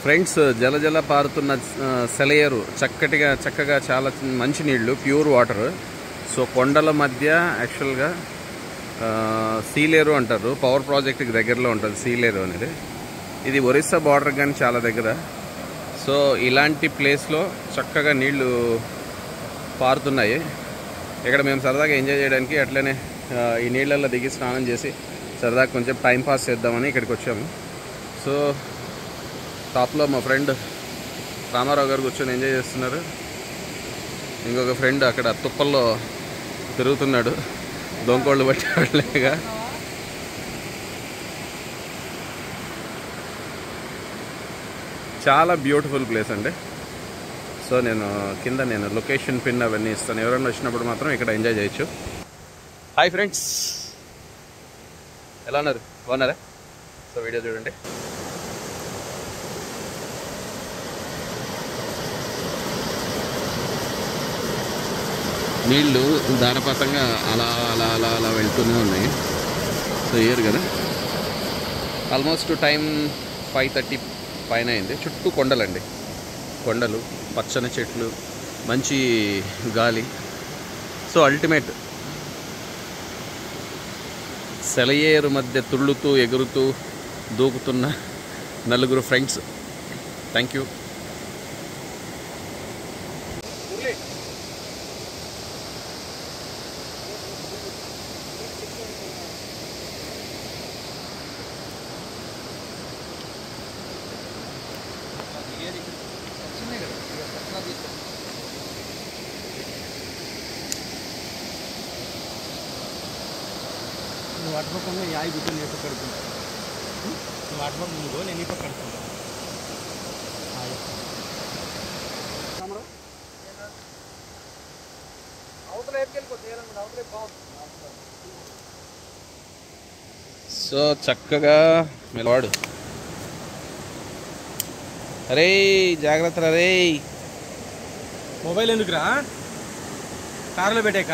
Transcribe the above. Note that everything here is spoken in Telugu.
ఫ్రెండ్స్, జల పారుతున్న సెలయేరు చక్కగా చాలా మంచి నీళ్లు, ప్యూర్ వాటర్. సో కొండల మధ్య యాక్చువల్గా సీలేరు అంటారు. పవర్ ప్రాజెక్ట్కి దగ్గరలో ఉంటుంది సీలేరు అనేది. ఇది ఒరిస్సా బార్డర్ కానీ చాలా దగ్గర. సో ఇలాంటి ప్లేస్లో చక్కగా నీళ్లు పారుతున్నాయి. ఇక్కడ మేము సరదాగా ఎంజాయ్ చేయడానికి అట్లనే ఈ నీళ్ళల్లో దిగి స్నానం చేసి సరదాగా కొంచెం టైంపాస్ చేద్దామని ఇక్కడికి వచ్చాము. సో టాప్లో మా ఫ్రెండ్ రామారావు గారు కూర్చొని ఎంజాయ్ చేస్తున్నారు. ఇంకొక ఫ్రెండ్ అక్కడ తుప్పల్లో తిరుగుతున్నాడు దొంగోళ్ళు పట్టేవాళ్ళగా. చాలా బ్యూటిఫుల్ ప్లేస్ అండి. సో నేను లొకేషన్ పిన్ అవన్నీ ఇస్తాను. ఎవరైనా వచ్చినప్పుడు మాత్రం ఇక్కడ ఎంజాయ్ చేయొచ్చు. హాయ్ ఫ్రెండ్స్, ఎలా ఉన్నారు? బాగున్నారా? సో వీడియో చూడండి. నీళ్ళు ధారపాతంగా అలా అలా అలా అలా వెళ్తూనే ఉన్నాయి. సో ఏరు కదా, ఆల్మోస్ట్ టైం 5:30 పైన అయింది. చుట్టూ కొండలండి, కొండలు, పచ్చని చెట్లు, మంచి గాలి. సో అల్టిమేట్ సెలయేరు మధ్య తుళ్ళుతూ ఎగురుతూ దూకుతున్న నలుగురు ఫ్రెండ్స్. Thank you. वाटर पक में याई गुटे नहीं पकड़ता वाटर पक मुझे नहीं पकड़ता సో చక్కగా మెలవాడు. అరే జాగ్రత్త రే. మొబైల్ ఎందుకురా కార్లో పెట్టాక